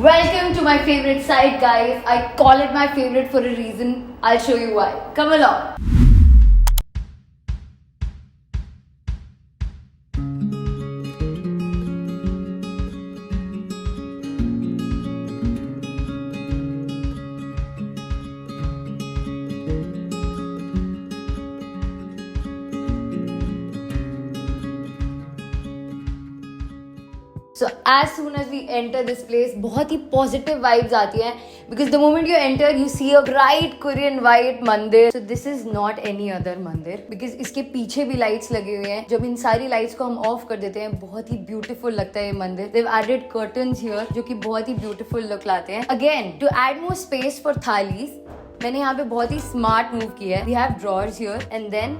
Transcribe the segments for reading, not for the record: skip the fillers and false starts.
Welcome to my favorite site, guys. I call it my favorite for a reason. I'll show you why. Come along. So as soon as we enter this place, बहुत ही positive vibes आती हैं because the moment you enter, you see a bright Korean white मंदिर. So this is not any other मंदिर because इसके पीछे भी lights लगे हुए हैं. जब इन सारी lights को हम off कर देते हैं, बहुत ही beautiful लगता है ये मंदिर. They've added curtains here जो कि बहुत ही beautiful look लाते हैं. Again, to add more space for thalis, मैंने यहाँ पे बहुत ही smart move किया है. We have drawers here and then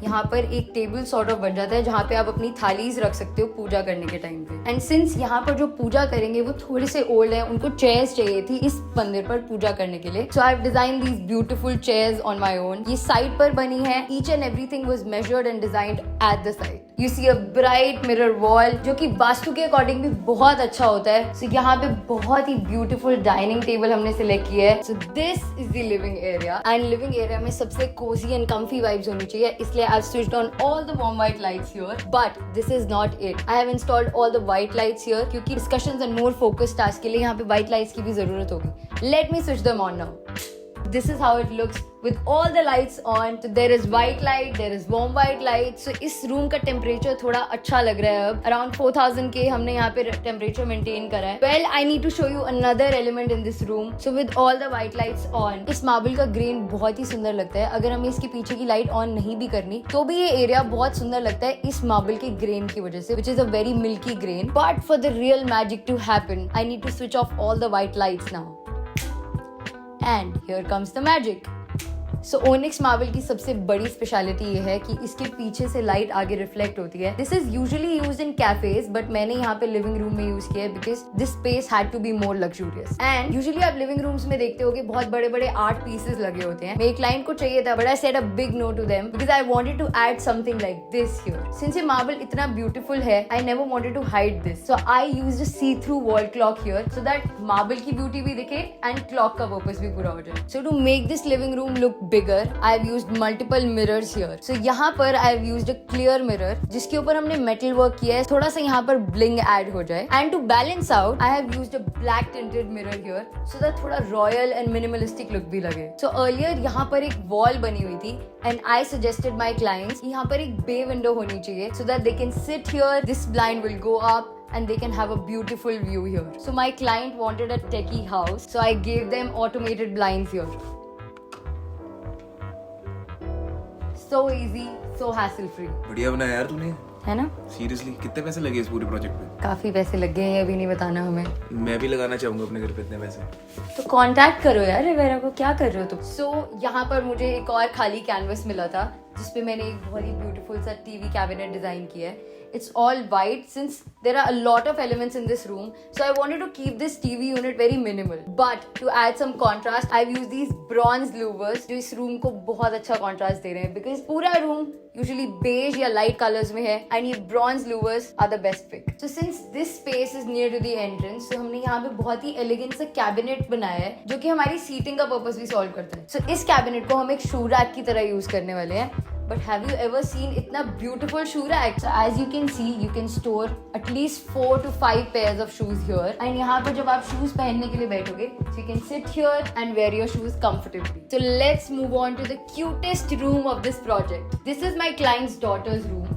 यहाँ पर एक टेबल सॉर्ट ऑफ बन जाता है जहाँ पे आप अपनी थालीज रख सकते हो पूजा करने के टाइम पे. एंड सिंस यहाँ पर जो पूजा करेंगे वो थोड़े से ओल्ड है, उनको चेयर्स चाहिए थी इस मंदिर पर पूजा करने के लिए. So I have design these beautiful chairs on my own. ये साइड पर बनी है. Each and everything was measured and designed at the side. You see a bright mirror wall जो कि वास्तु के अकॉर्डिंग भी बहुत अच्छा होता है. सो यहाँ पे बहुत ही ब्यूटीफुल डाइनिंग टेबल हमने सिलेक्ट किया है. So this is the living area and living area में सबसे कोजी एंड कम्फी वाइब्स होनी चाहिए, इसलिए I've switched on all the warm white lights here. But this is not it. I have installed all the white lights here क्योंकि discussions and more focused tasks के लिए यहाँ पे white lights की भी जरूरत होगी. Let me switch them on now. This is how it looks with all the lights on. So there is white light, there is warm white light. So इस room का टेम्परेचर थोड़ा अच्छा लग रहा है. अब अराउंड 4000 के हमने यहाँ पे टेम्परेचर मेंटेन करा है. Well, I need to show you another element in this room. So with all the white lights on, इस मार्बल का ग्रेन बहुत ही सुंदर लगता है. अगर हमें इसके पीछे की लाइट ऑन नहीं भी करनी तो भी ये एरिया बहुत सुंदर लगता है इस मार्बल के ग्रेन की वजह से, which is a very milky grain. But for the real magic to happen, I need to switch off all the white lights now. And here comes the magic. So Onyx marble की सबसे बड़ी speciality ये है कि इसके पीछे से light आगे रिफ्लेक्ट होती है. This is usually used in cafes but मैंने यहाँ पे लिविंग रूम में यूज किया है because this space had to be more luxurious. And usually आप लिविंग रूम्स में देखते हो कि बहुत बड़े बड़े आर्ट पीसेस लगे होते हैं. मेरे क्लाइंट को चाहिए था but I said a big no to them because I wanted to add something like this here. Since ये मार्बल इतना ब्यूटीफुल है, I never wanted to hide this. So I used a see through wall clock here so that marble की beauty भी दिखे and clock का purpose भी पूरा हो जाए. So to make this living room look bigger, I have used multiple mirrors here. So यहाँ पर I have used a clear mirror जिसके ऊपर हमने metal work किया है, थोड़ा सा यहाँ पर bling add हो जाए. And to balance out, I have used a black tinted mirror here so that थोड़ा royal and minimalistic look भी लगे. So earlier यहाँ पर एक wall बनी हुई थी and I suggested my clients यहाँ पर एक bay window होनी चाहिए so that they can sit here, this blind will go up and they can have a beautiful view here. So my client wanted a techie house, so I gave them automated blinds here. So easy, so hassle free. बढ़िया बनाया यार तूने, है ना? Seriously. कितने पैसे लगे इस पूरे प्रोजेक्ट पे? काफी पैसे लग गए हैं, अभी नहीं बताना हमें. मैं भी लगाना चाहूंगा अपने घर पे इतने पैसे. तो कांटेक्ट करो यार रिवेरा को. क्या कर रहे हो तुम? सो यहाँ पर मुझे एक और खाली कैनवस मिला था जिसपे मैंने एक बहुत ही ब्यूटीफुल सा टीवी कैबिनेट डिजाइन किया है. It's all white since there are a lot of elements in this room. So I wanted to keep this TV unit very minimal. But to add some contrast, I've used these bronze louvers जो इस room को बहुत अच्छा contrast दे रहे हैं because पूरा room usually beige या light colors में है and ये bronze louvers are the best pick. So since this space is near to the entrance, so हमने यहाँ पे बहुत ही elegant सा cabinet बनाया है जो कि हमारी seating का purpose भी solve करता है. So इस cabinet को हम एक shoe rack की तरह use करने वाले हैं. But have you ever seen इतना beautiful shoe rack? So as you can see, you can store at least 4 to 5 pairs of shoes here. And यहाँ पर जब आप shoes पहनने के लिए बैठोगे, so you can sit here and wear your shoes comfortably. So let's move on to the cutest room of this project. This is my client's daughter's room.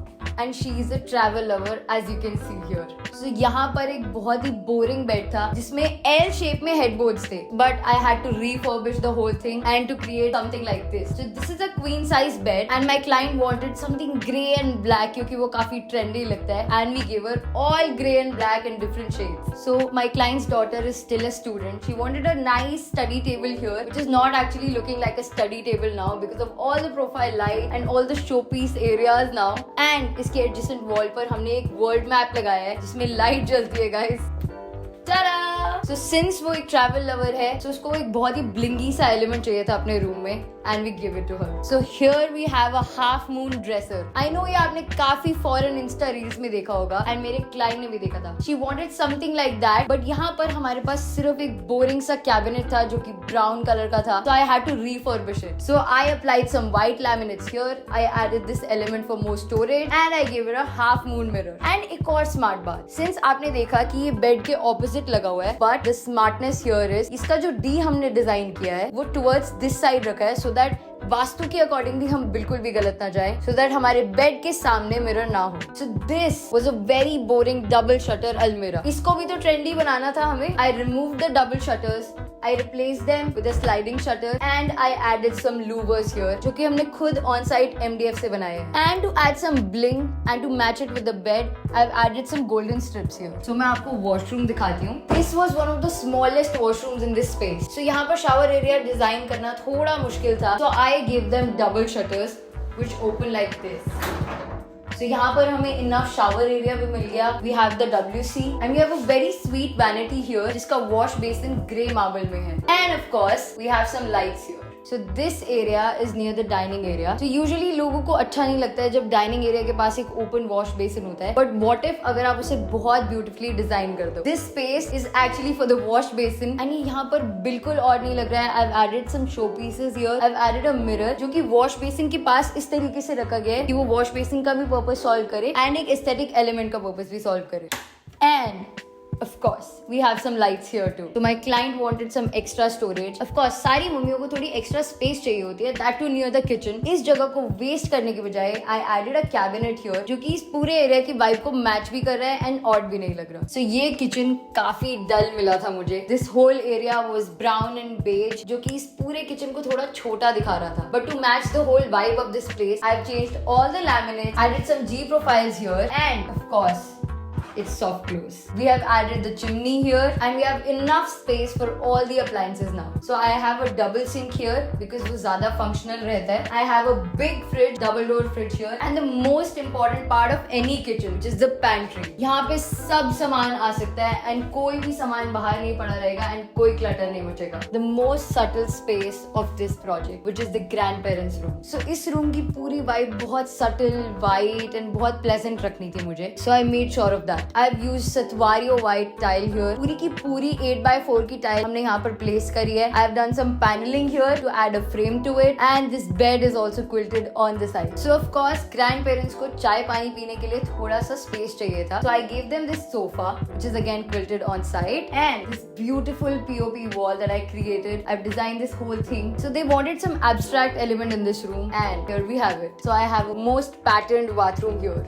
And she is a travel lover as you can see here. So यहाँ पर एक बहुत ही boring bed था जिसमें L shape में headboards थे. But I had to refurbish the whole thing and to create something like this. So this is a queen size bed and my client wanted something grey and black क्योंकि वो काफी trendy लगता है. And we gave her all grey and black in different shades. So my client's daughter is still a student. She wanted a nice study table here, which is not actually looking like a study table now because of all the profile light and all the showpiece areas now. And इसके adjacent wall पर हमने एक world map लगाया है जिसमें light जलती है guys. Ta-da! So since वो एक ट्रैवल लवर है, so उसको एक बहुत ही ब्लिंगी सा एलिमेंट चाहिए था अपने रूम में, and we give it to her. So here we have a half moon dresser. I know ये आपने काफी फॉरेन इंस्टा रील्स में देखा होगा, एंड मेरे क्लाइंट ने भी देखा था. She wanted something like that, but यहाँ पर हमारे पास सिर्फ एक बोरिंग सा कैबिनेट था जो कि ब्राउन कलर का था. So I had to refurbish it. So I applied some white laminates here. I added this element for more storage, and I gave it a half moon mirror. And एक और smart बात, since आपने देखा कि ये bed के opposite लगा हुआ है, but the smartness here is इसका जो डी हमने डिजाइन किया है वो टुवर्ड्स दिस साइड रखा है, सो दैट वास्तु के अकॉर्डिंगली हम बिल्कुल भी गलत ना जाए, सो दैट हमारे बेड के सामने मिरर ना हो. So this was a very boring double shutter अलमीरा. इसको भी तो ट्रेंडी बनाना था हमें. I remove the double shutters, I replaced them with a sliding shutter, and I added some louvers here जो कि हमने खुद on site MDF से बनाए हैं. And to add some bling and to match it with the bed, I've added some golden strips here. So मैं आपको washroom दिखाती हूँ. This was one of the smallest washrooms in this space. So यहाँ पर shower area design करना थोड़ा मुश्किल था. So I gave them double shutters which open like this. So यहाँ पर हमें इनफ शावर एरिया भी मिल गया. We have the WC and we have a very sweet vanity here जिसका वॉश बेसिन ग्रे मार्बल में है. And of course we have some lights here. So this area is near the dining area. So usually लोगों को अच्छा नहीं लगता है जब डाइनिंग एरिया के पास एक ओपन वॉश बेसिन होता है. But what if अगर आप उसे बहुत ब्यूटीफुली डिजाइन कर दो. This space is actually for the wash basin and ये यहाँ पर बिल्कुल ऑड नहीं लग रहा है. I've added some show pieces here. I've added a mirror जो कि वॉश बेसिन के पास इस तरीके से रखा गया है कि वो वॉश बेसिन का भी पर्पस सॉल्व करे एंड एक एस्थेटिक एलिमेंट का पर्पस भी सॉल्व करे. And of course, we have some lights here too. So my client wanted some extra storage. Of course, सारी मम्मियों को थोड़ी extra space चाहिए होती है. That too near the kitchen. इस जगह को waste करने के बजाय I added a cabinet here जो कि इस पूरे एरिया की वाइब को मैच भी कर रहा है and odd भी नहीं लग रहा. So ये किचन काफी डल मिला था मुझे. This whole area was brown and beige जो कि इस पूरे किचन को थोड़ा छोटा दिखा रहा था. But to match the whole vibe of this place, I've changed all the laminates, added some G profiles here, and of course, it's soft close. We have added the chimney here and we have enough space for all the appliances now. So I have a double sink here because वो ज़्यादा functional रहता है. I have a big fridge, double door fridge here, and the most important part of any kitchen, which is the pantry. यहाँ पे सब सामान आ सकता है and कोई भी सामान बाहर नहीं पड़ा रहेगा and कोई clutter नहीं मचेगा. The most subtle space of this project, which is the grandparents room. So इस room की पूरी vibe बहुत subtle, white and बहुत pleasant रखनी थी मुझे. So I made sure of that. I've used Satvario white tile here. पूरी की पूरी 8x4 की टाइल हमने यहाँ पर प्लेस करी है. I've done some paneling here to add a frame to it, and this bed is also quilted on the side. So of course, grandparents को चाय पानी पीने के लिए थोड़ा सा space चाहिए था. So I gave them this sofa, which is again quilted on side, and this beautiful POP wall that I created. I've designed this whole thing. So they wanted some abstract element in this room, and here we have it. So I have a most patterned bathroom here.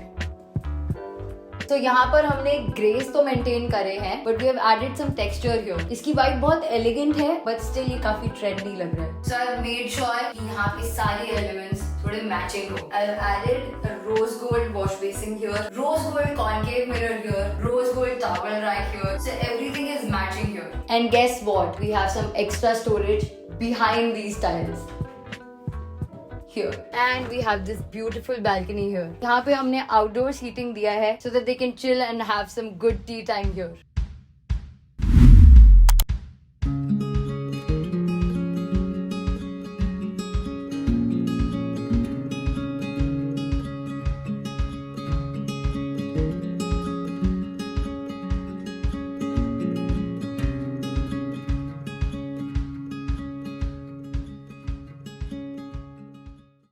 तो यहाँ पर हमने grace तो maintain करे हैं, but we have added some texture here. इसकी vibe बहुत elegant है, बट स्टिल ये काफी ट्रेंडी लग रहा है. So I have made sure कि यहाँ पे सारे एलिमेंट्स थोड़े मैचिंग हो. I have added a rose gold wash basin here, rose gold concave mirror here, rose gold towel rack here. So everything is matching here. And guess what, we have some extra storage behind these tiles. Here. And we have this beautiful balcony here. यहाँ पे हमने outdoor seating दिया है so that they can chill and have some good tea time here.